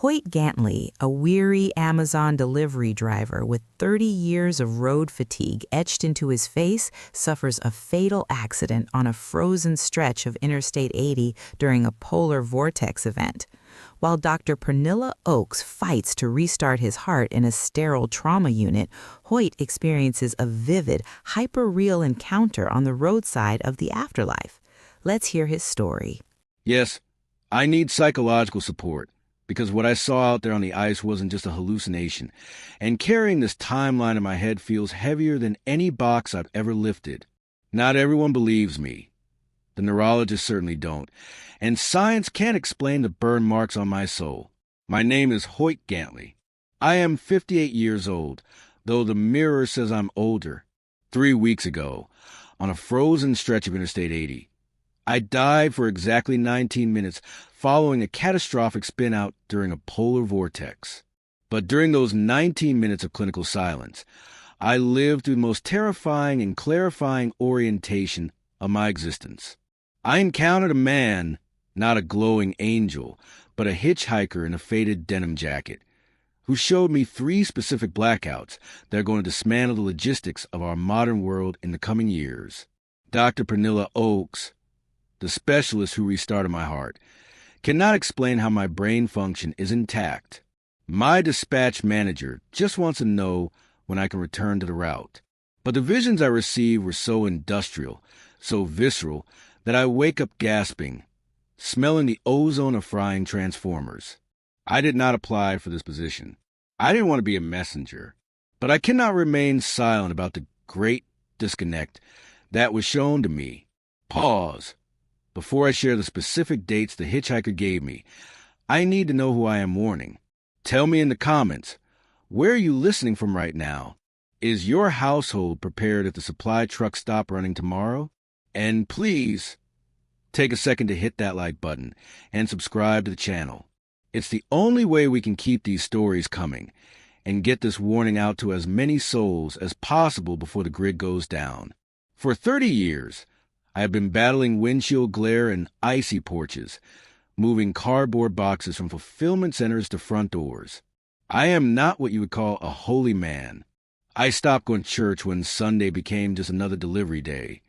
Hoyt Gantley, a weary Amazon delivery driver with 30 years of road fatigue etched into his face, suffers a fatal accident on a frozen stretch of Interstate 80 during a polar vortex event. While Dr. Pernilla Oakes fights to restart his heart in a sterile trauma unit, Hoyt experiences a vivid, hyper-real encounter on the roadside of the afterlife. Let's hear his story. Yes, I need psychological support, because what I saw out there on the ice wasn't just a hallucination, and carrying this timeline in my head feels heavier than any box I've ever lifted. Not everyone believes me. The neurologists certainly don't, and science can't explain the burn marks on my soul. My name is Hoyt Gantley. I am 58 years old, though the mirror says I'm older. 3 weeks ago, on a frozen stretch of Interstate 80, I died for exactly 19 minutes following a catastrophic spin-out during a polar vortex. But during those 19 minutes of clinical silence, I lived through the most terrifying and clarifying orientation of my existence. I encountered a man, not a glowing angel, but a hitchhiker in a faded denim jacket, who showed me 3 specific blackouts that are going to dismantle the logistics of our modern world in the coming years. Dr. Pernilla Oakes, the specialist who restarted my heart, cannot explain how my brain function is intact. My dispatch manager just wants to know when I can return to the route. But the visions I received were so industrial, so visceral, that I wake up gasping, smelling the ozone of frying transformers. I did not apply for this position. I didn't want to be a messenger. But I cannot remain silent about the great disconnect that was shown to me. Pause. Before I share the specific dates the hitchhiker gave me, I need to know who I am warning. Tell me in the comments, where are you listening from right now? Is your household prepared if the supply trucks stop running tomorrow? And please, take a second to hit that like button and subscribe to the channel. It's the only way we can keep these stories coming and get this warning out to as many souls as possible before the grid goes down. For 30 years, I have been battling windshield glare and icy porches, moving cardboard boxes from fulfillment centers to front doors. I am not what you would call a holy man. I stopped going to church when Sunday became just another delivery day.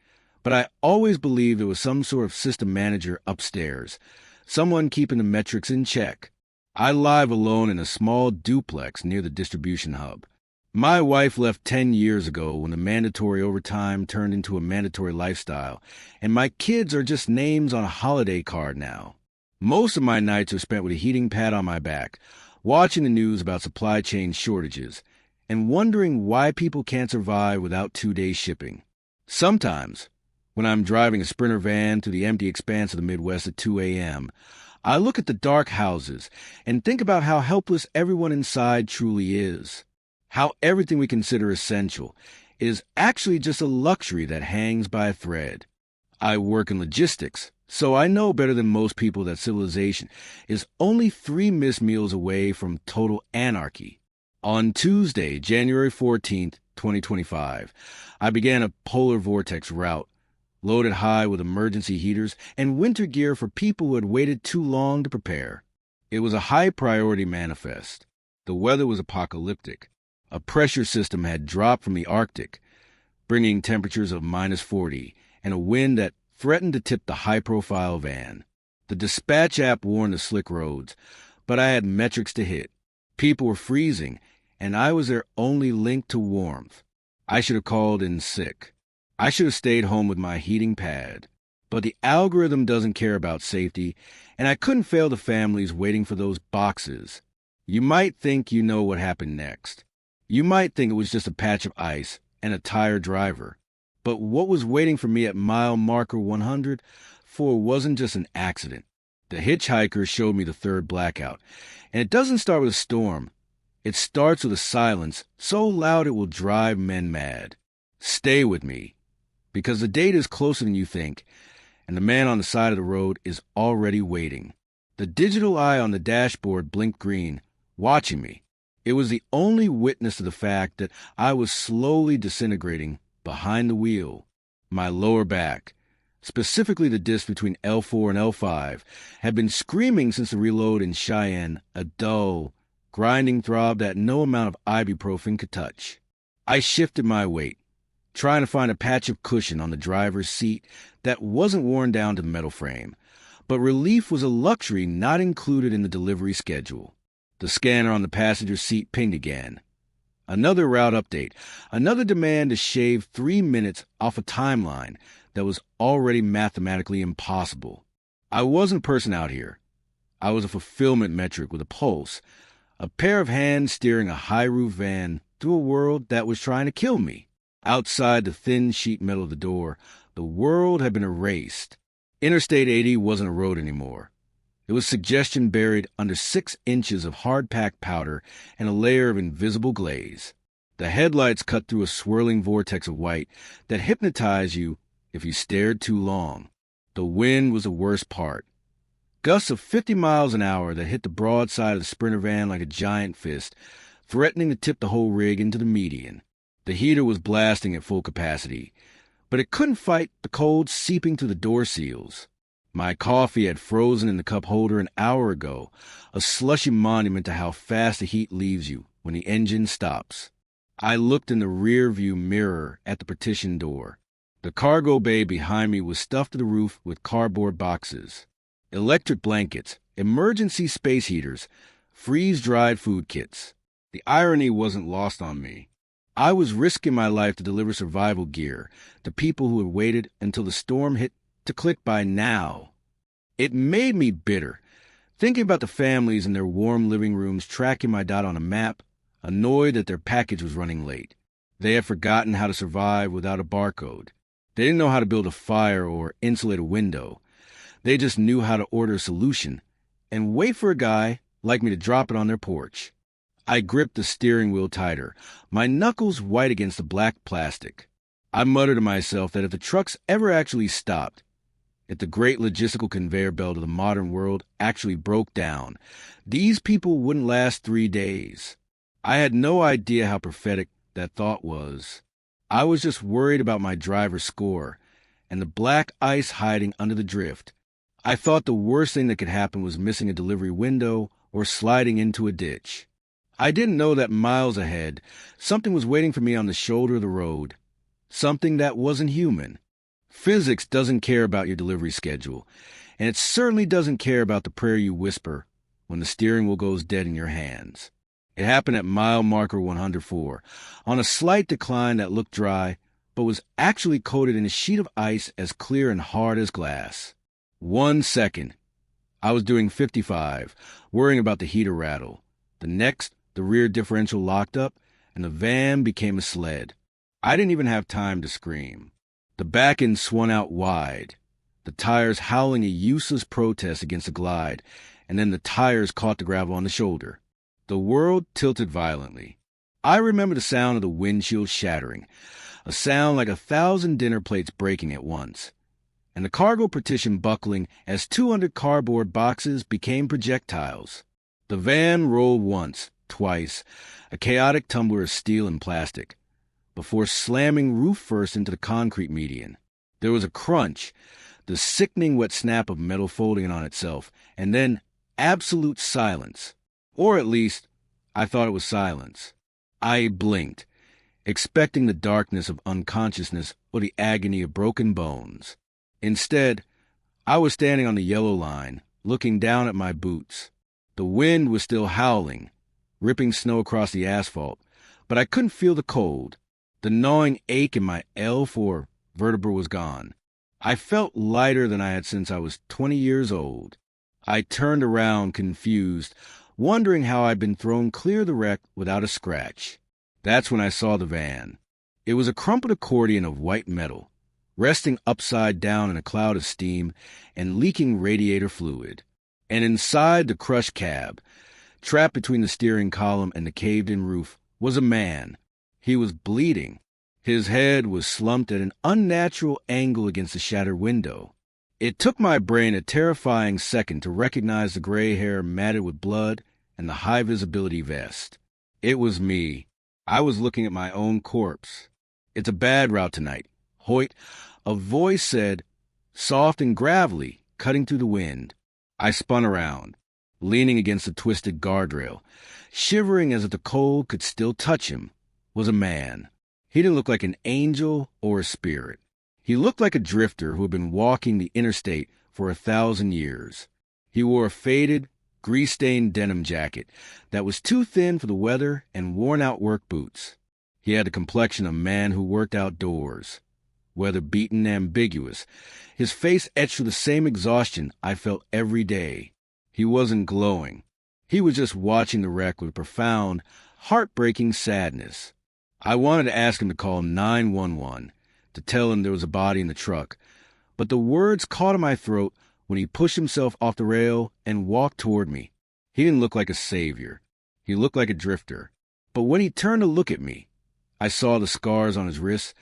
But I always believed there was some sort of system manager upstairs, someone keeping the metrics in check. I live alone in a small duplex near the distribution hub. My wife left 10 years ago when the mandatory overtime turned into a mandatory lifestyle, and my kids are just names on a holiday card now. Most of my nights are spent with a heating pad on my back, watching the news about supply chain shortages, and wondering why people can't survive without 2-day shipping. Sometimes, when I'm driving a Sprinter van through the empty expanse of the Midwest at 2 a.m., I look at the dark houses and think about how helpless everyone inside truly is. How everything we consider essential is actually just a luxury that hangs by a thread. I work in logistics, so I know better than most people that civilization is only 3 missed meals away from total anarchy. On Tuesday, January 14th, 2025, I began a polar vortex route, loaded high with emergency heaters and winter gear for people who had waited too long to prepare. It was a high-priority manifest. The weather was apocalyptic. A pressure system had dropped from the Arctic, bringing temperatures of -40 and a wind that threatened to tip the high-profile van. The dispatch app warned of slick roads, but I had metrics to hit. People were freezing, and I was their only link to warmth. I should have called in sick. I should have stayed home with my heating pad. But the algorithm doesn't care about safety, and I couldn't fail the families waiting for those boxes. You might think you know what happened next. You might think it was just a patch of ice and a tired driver. But what was waiting for me at mile marker 104 wasn't just an accident. The hitchhiker showed me the 3rd blackout. And it doesn't start with a storm. It starts with a silence so loud it will drive men mad. Stay with me, because the date is closer than you think, and the man on the side of the road is already waiting. The digital eye on the dashboard blinked green, watching me. It was the only witness to the fact that I was slowly disintegrating behind the wheel. My lower back, specifically the disc between L4 and L5, had been screaming since the reload in Cheyenne, a dull, grinding throb that no amount of ibuprofen could touch. I shifted my weight, trying to find a patch of cushion on the driver's seat that wasn't worn down to the metal frame, but relief was a luxury not included in the delivery schedule. The scanner on the passenger seat pinged again. Another route update, another demand to shave 3 minutes off a timeline that was already mathematically impossible. I wasn't a person out here. I was a fulfillment metric with a pulse, a pair of hands steering a high-roof van through a world that was trying to kill me. Outside the thin sheet metal of the door, the world had been erased. Interstate 80 wasn't a road anymore. It was suggestion buried under 6 inches of hard-packed powder and a layer of invisible glaze. The headlights cut through a swirling vortex of white that hypnotized you if you stared too long. The wind was the worst part. Gusts of 50 miles an hour that hit the broadside of the Sprinter van like a giant fist, threatening to tip the whole rig into the median. The heater was blasting at full capacity, but it couldn't fight the cold seeping through the door seals. My coffee had frozen in the cup holder an hour ago, a slushy monument to how fast the heat leaves you when the engine stops. I looked in the rear-view mirror at the partition door. The cargo bay behind me was stuffed to the roof with cardboard boxes, electric blankets, emergency space heaters, freeze-dried food kits. The irony wasn't lost on me. I was risking my life to deliver survival gear to people who had waited until the storm hit to click by now. It made me bitter, thinking about the families in their warm living rooms tracking my dot on a map, annoyed that their package was running late. They had forgotten how to survive without a barcode. They didn't know how to build a fire or insulate a window. They just knew how to order a solution and wait for a guy like me to drop it on their porch. I gripped the steering wheel tighter, my knuckles white against the black plastic. I muttered to myself that if the trucks ever actually stopped, if the great logistical conveyor belt of the modern world actually broke down, these people wouldn't last 3 days. I had no idea how prophetic that thought was. I was just worried about my driver's score and the black ice hiding under the drift. I thought the worst thing that could happen was missing a delivery window or sliding into a ditch. I didn't know that miles ahead, something was waiting for me on the shoulder of the road, something that wasn't human. Physics doesn't care about your delivery schedule, and it certainly doesn't care about the prayer you whisper when the steering wheel goes dead in your hands. It happened at mile marker 104, on a slight decline that looked dry, but was actually coated in a sheet of ice as clear and hard as glass. 1 second. I was doing 55, worrying about the heater rattle. The next, the rear differential locked up, and the van became a sled. I didn't even have time to scream. The back end swung out wide, the tires howling a useless protest against the glide, and then the tires caught the gravel on the shoulder. The world tilted violently. I remember the sound of the windshield shattering, a sound like 1,000 dinner plates breaking at once, and the cargo partition buckling as 200 cardboard boxes became projectiles. The van rolled once, twice, a chaotic tumbler of steel and plastic, before slamming roof first into the concrete median. There was a crunch, the sickening wet snap of metal folding on itself, and then absolute silence. Or at least, I thought it was silence. I blinked, expecting the darkness of unconsciousness or the agony of broken bones. Instead, I was standing on the yellow line, looking down at my boots. The wind was still howling, ripping snow across the asphalt, but I couldn't feel the cold. The gnawing ache in my L4 vertebra was gone. I felt lighter than I had since I was 20 years old. I turned around, confused, wondering how I'd been thrown clear of the wreck without a scratch. That's when I saw the van. It was a crumpled accordion of white metal, resting upside down in a cloud of steam and leaking radiator fluid. And inside the crushed cab, trapped between the steering column and the caved-in roof, was a man. He was bleeding. His head was slumped at an unnatural angle against the shattered window. It took my brain a terrifying second to recognize the gray hair matted with blood and the high-visibility vest. It was me. I was looking at my own corpse. "It's a bad route tonight, Hoyt." A voice said, soft and gravelly, cutting through the wind. I spun around, leaning against a twisted guardrail, shivering as if the cold could still touch him, was a man. He didn't look like an angel or a spirit. He looked like a drifter who had been walking the interstate for 1,000 years. He wore a faded, grease-stained denim jacket that was too thin for the weather and worn-out work boots. He had the complexion of a man who worked outdoors, weather-beaten and ambiguous, his face etched with the same exhaustion I felt every day. He wasn't glowing. He was just watching the wreck with profound, heartbreaking sadness. I wanted to ask him to call 911, to tell him there was a body in the truck, but the words caught in my throat when he pushed himself off the rail and walked toward me. He didn't look like a savior. He looked like a drifter. But when he turned to look at me, I saw the scars on his wrists.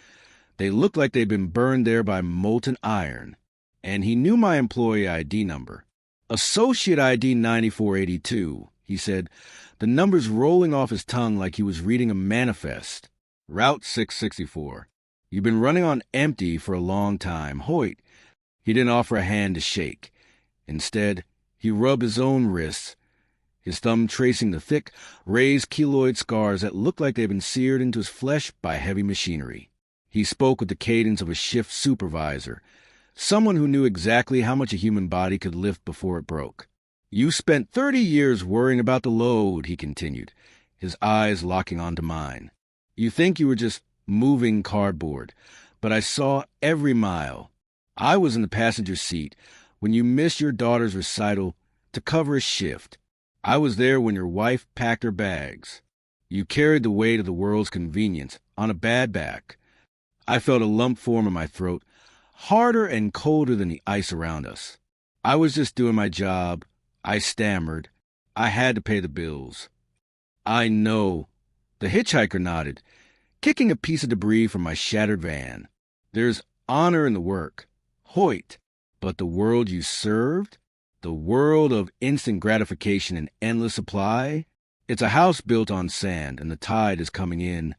They looked like they'd been burned there by molten iron. And he knew my employee ID number. Associate ID 9482, he said, the numbers rolling off his tongue like he was reading a manifest. Route 664. You've been running on empty for a long time. Hoyt. He didn't offer a hand to shake. Instead, he rubbed his own wrists, his thumb tracing the thick, raised keloid scars that looked like they'd been seared into his flesh by heavy machinery. He spoke with the cadence of a shift supervisor, someone who knew exactly how much a human body could lift before it broke. You spent 30 years worrying about the load, he continued, his eyes locking onto mine. You think you were just moving cardboard, but I saw every mile. I was in the passenger seat when you missed your daughter's recital to cover a shift. I was there when your wife packed her bags. You carried the weight of the world's convenience on a bad back. I felt a lump form in my throat, harder and colder than the ice around us. I was just doing my job. I stammered. I had to pay the bills. I know. The hitchhiker nodded, kicking a piece of debris from my shattered van. There's honor in the work. Hoyt. But the world you served? The world of instant gratification and endless supply? It's a house built on sand, and the tide is coming in.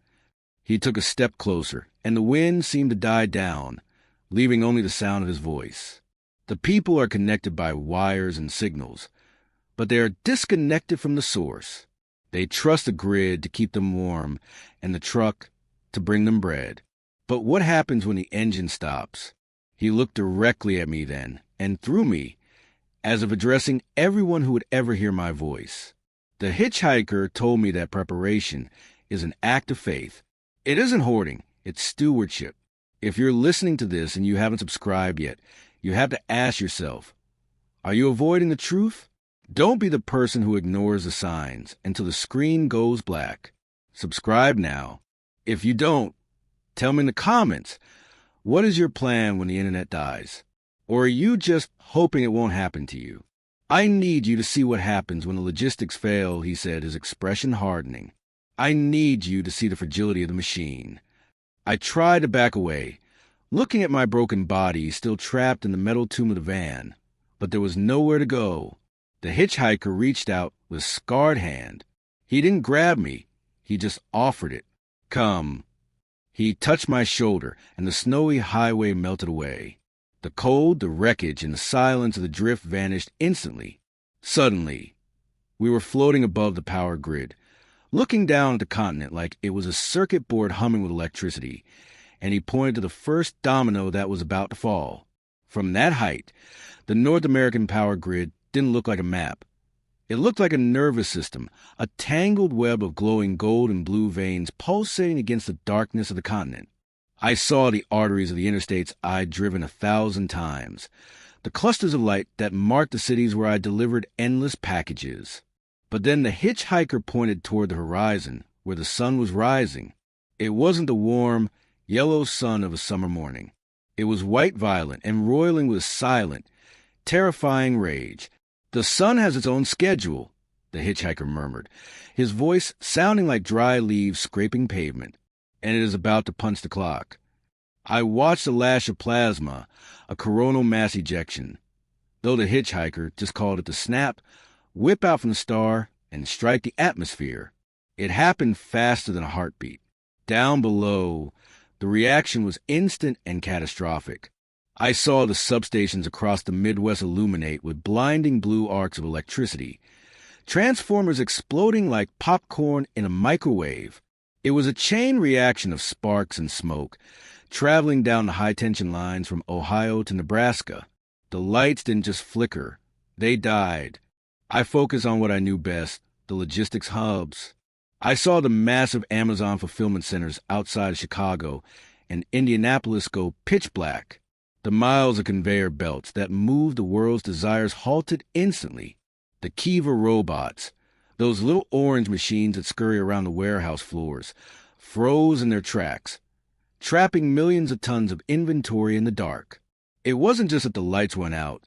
He took a step closer, and the wind seemed to die down, leaving only the sound of his voice. The people are connected by wires and signals, but they are disconnected from the source. They trust the grid to keep them warm, and the truck to bring them bread. But what happens when the engine stops? He looked directly at me then, and through me, as if addressing everyone who would ever hear my voice. The hitchhiker told me that preparation is an act of faith. It isn't hoarding, it's stewardship. If you're listening to this and you haven't subscribed yet, you have to ask yourself, are you avoiding the truth? Don't be the person who ignores the signs until the screen goes black. Subscribe now. If you don't, tell me in the comments, what is your plan when the internet dies? Or are you just hoping it won't happen to you? I need you to see what happens when the logistics fail, he said, his expression hardening. I need you to see the fragility of the machine. I tried to back away, looking at my broken body still trapped in the metal tomb of the van, but there was nowhere to go. The hitchhiker reached out with scarred hand. He didn't grab me, he just offered it. Come. He touched my shoulder, and the snowy highway melted away. The cold, the wreckage, and the silence of the drift vanished instantly. Suddenly, we were floating above the power grid, looking down at the continent like it was a circuit board humming with electricity, and he pointed to the first domino that was about to fall. From that height, the North American power grid didn't look like a map. It looked like a nervous system, a tangled web of glowing gold and blue veins pulsating against the darkness of the continent. I saw the arteries of the interstates I'd driven 1,000 times, the clusters of light that marked the cities where I delivered endless packages. But then the hitchhiker pointed toward the horizon, where the sun was rising. It wasn't the warm, yellow sun of a summer morning. It was white-violet and roiling with silent, terrifying rage. The sun has its own schedule, the hitchhiker murmured, his voice sounding like dry leaves scraping pavement, and it is about to punch the clock. I watched a lash of plasma, a coronal mass ejection, though the hitchhiker just called it the snap, whip out from the star and strike the atmosphere. It happened faster than a heartbeat. Down below, the reaction was instant and catastrophic. I saw the substations across the Midwest illuminate with blinding blue arcs of electricity, transformers exploding like popcorn in a microwave. It was a chain reaction of sparks and smoke, traveling down the high-tension lines from Ohio to Nebraska. The lights didn't just flicker, they died. I focused on what I knew best, the logistics hubs. I saw the massive Amazon fulfillment centers outside of Chicago and Indianapolis go pitch black. The miles of conveyor belts that moved the world's desires halted instantly. The Kiva robots, those little orange machines that scurry around the warehouse floors, froze in their tracks, trapping millions of tons of inventory in the dark. It wasn't just that the lights went out.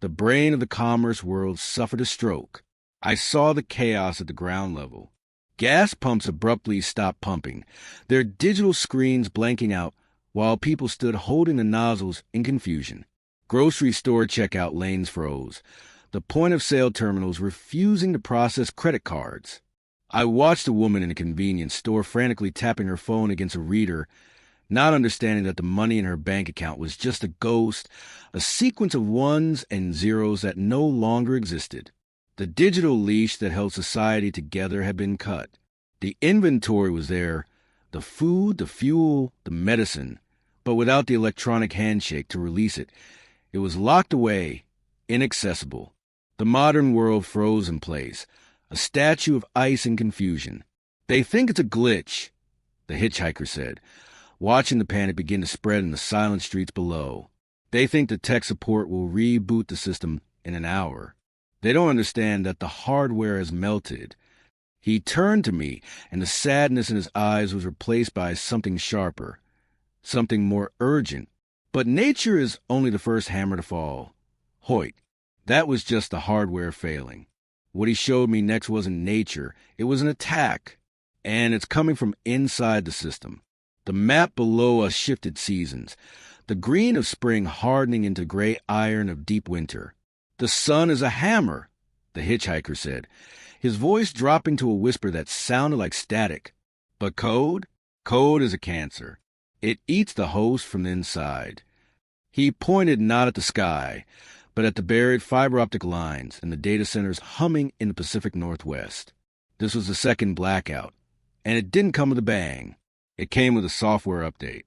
The brain of the commerce world suffered a stroke. I saw the chaos at the ground level. Gas pumps abruptly stopped pumping, their digital screens blanking out while people stood holding the nozzles in confusion. Grocery store checkout lanes froze, the point-of-sale terminals refusing to process credit cards. I watched a woman in a convenience store frantically tapping her phone against a reader, not understanding that the money in her bank account was just a ghost, a sequence of ones and zeros that no longer existed. The digital leash that held society together had been cut. The inventory was there, the food, the fuel, the medicine, but without the electronic handshake to release it. It was locked away, inaccessible. The modern world froze in place, a statue of ice and confusion. "They think it's a glitch," the hitchhiker said, watching the panic begin to spread in the silent streets below. "They think the tech support will reboot the system in an hour. They don't understand that the hardware has melted." He turned to me, and the sadness in his eyes was replaced by something sharper, something more urgent. "But nature is only the first hammer to fall. Hoyt, that was just the hardware failing. What he showed me next wasn't nature, it was an attack. And it's coming from inside the system." The map below us shifted seasons, the green of spring hardening into gray iron of deep winter. "The sun is a hammer," the hitchhiker said, his voice dropping to a whisper that sounded like static. "But code? Code is a cancer. It eats the host from the inside." He pointed not at the sky, but at the buried fiber optic lines and the data centers humming in the Pacific Northwest. This was the second blackout, and it didn't come with a bang. It came with a software update.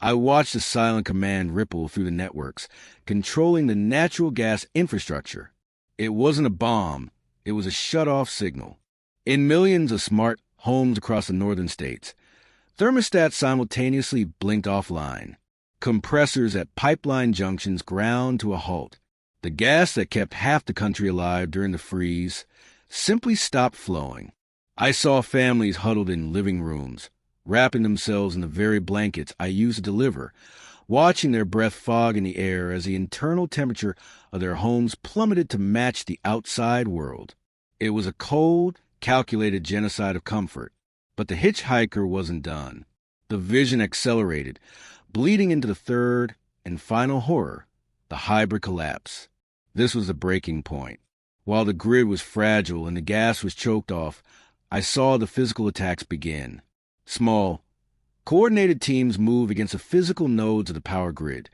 I watched the silent command ripple through the networks, controlling the natural gas infrastructure. It wasn't a bomb, it was a shut-off signal. In millions of smart homes across the northern states, thermostats simultaneously blinked offline. Compressors at pipeline junctions ground to a halt. The gas that kept half the country alive during the freeze simply stopped flowing. I saw families huddled in living rooms, wrapping themselves in the very blankets I used to deliver, watching their breath fog in the air as the internal temperature of their homes plummeted to match the outside world. It was a cold, calculated genocide of comfort. But the hitchhiker wasn't done. The vision accelerated, bleeding into the third and final horror, the hybrid collapse. This was the breaking point. While the grid was fragile and the gas was choked off, I saw the physical attacks begin. Small, coordinated teams move against the physical nodes of the power grid,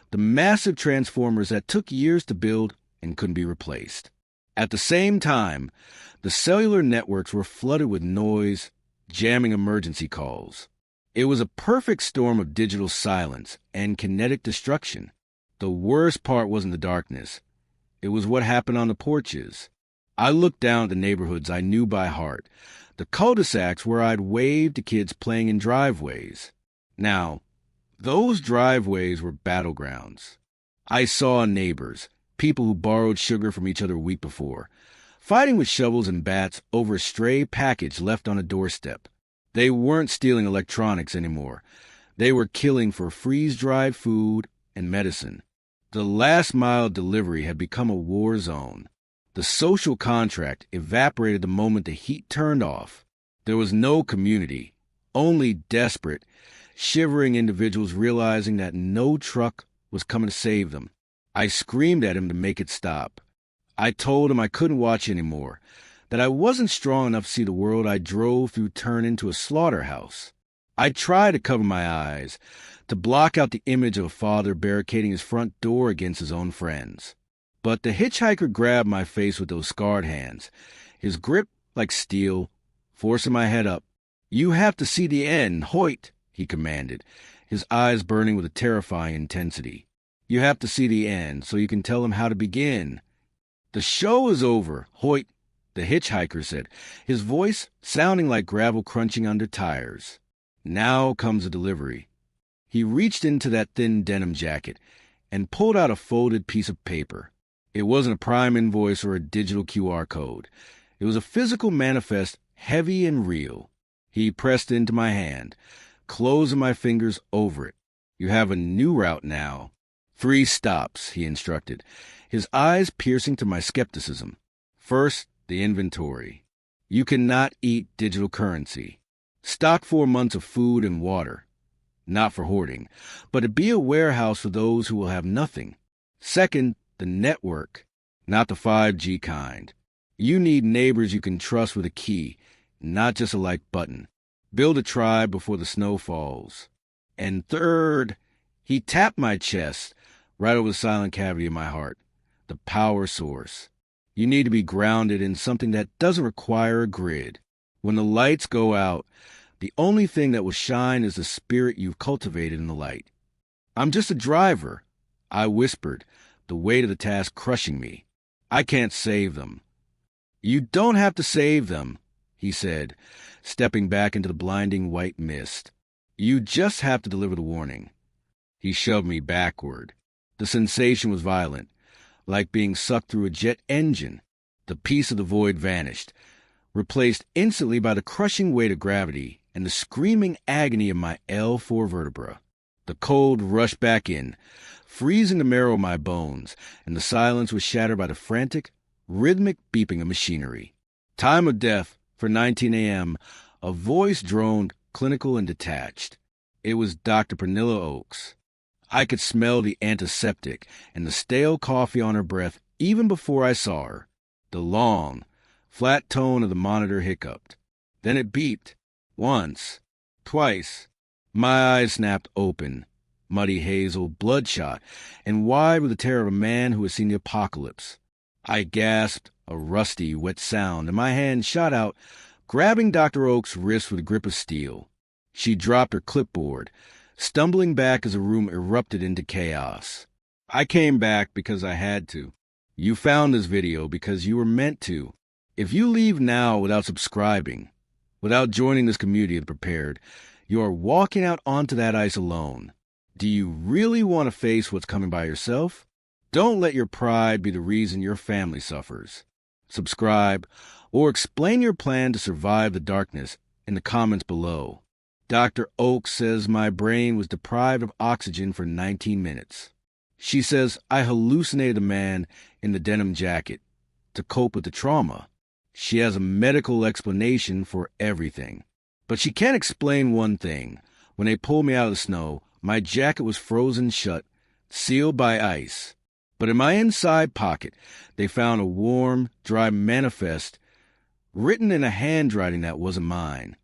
the massive transformers that took years to build and couldn't be replaced. At the same time, the cellular networks were flooded with noise, jamming emergency calls. It was a perfect storm of digital silence and kinetic destruction. The worst part wasn't the darkness. It was what happened on the porches. I looked down at the neighborhoods I knew by heart, the cul-de-sacs where I'd waved to kids playing in driveways. Now, those driveways were battlegrounds. I saw neighbors, people who borrowed sugar from each other a week before, fighting with shovels and bats over a stray package left on a doorstep. They weren't stealing electronics anymore. They were killing for freeze-dried food and medicine. The last-mile delivery had become a war zone. The social contract evaporated the moment the heat turned off. There was no community, only desperate, shivering individuals realizing that no truck was coming to save them. I screamed at him to make it stop. I told him I couldn't watch anymore, that I wasn't strong enough to see the world I drove through turn into a slaughterhouse. I tried to cover my eyes, to block out the image of a father barricading his front door against his own friends. But the hitchhiker grabbed my face with those scarred hands, his grip like steel, forcing my head up. "You have to see the end, Hoyt," he commanded, his eyes burning with a terrifying intensity. "You have to see the end so you can tell him how to begin." "The show is over, Hoyt," the hitchhiker said, his voice sounding like gravel crunching under tires. "Now comes the delivery." He reached into that thin denim jacket and pulled out a folded piece of paper. It wasn't a prime invoice or a digital QR code. It was a physical manifest, heavy and real. He pressed it into my hand, closing my fingers over it. "You have a new route now. 3 stops," he instructed, his eyes piercing to my skepticism. "First, the inventory. You cannot eat digital currency. Stock 4 months of food and water. Not for hoarding, but to be a warehouse for those who will have nothing. Second, the network. Not the 5G kind. You need neighbors you can trust with a key, not just a like button. Build a tribe before the snow falls. And third," he tapped my chest, right over the silent cavity of my heart, "the power source. You need to be grounded in something that doesn't require a grid. When the lights go out, the only thing that will shine is the spirit you've cultivated in the light." "I'm just a driver," I whispered, the weight of the task crushing me. "I can't save them." "You don't have to save them," he said, stepping back into the blinding white mist. "You just have to deliver the warning." He shoved me backward. The sensation was violent, like being sucked through a jet engine. The piece of the void vanished, replaced instantly by the crushing weight of gravity and the screaming agony of my L4 vertebra. The cold rushed back in, freezing the marrow of my bones, and the silence was shattered by the frantic, rhythmic beeping of machinery. "Time of death for 19 a.m., a voice droned, clinical and detached. It was Dr. Pernilla Oakes. I could smell the antiseptic and the stale coffee on her breath even before I saw her. The long, flat tone of the monitor hiccuped. Then it beeped. Once. Twice. My eyes snapped open, muddy hazel, bloodshot, and wide with the terror of a man who has seen the apocalypse. I gasped, a rusty, wet sound, and my hand shot out, grabbing Dr. Oak's wrist with a grip of steel. She dropped her clipboard, stumbling back as the room erupted into chaos. "I came back because I had to. You found this video because you were meant to. If you leave now without subscribing, without joining this community of the prepared, you are walking out onto that ice alone. Do you really want to face what's coming by yourself? Don't let your pride be the reason your family suffers. Subscribe, or explain your plan to survive the darkness in the comments below. Dr. Oakes says my brain was deprived of oxygen for 19 minutes. She says I hallucinated a man in the denim jacket to cope with the trauma. She has a medical explanation for everything. But she can't explain one thing. When they pulled me out of the snow, my jacket was frozen shut, sealed by ice. But in my inside pocket, they found a warm, dry manifest written in a handwriting that wasn't mine.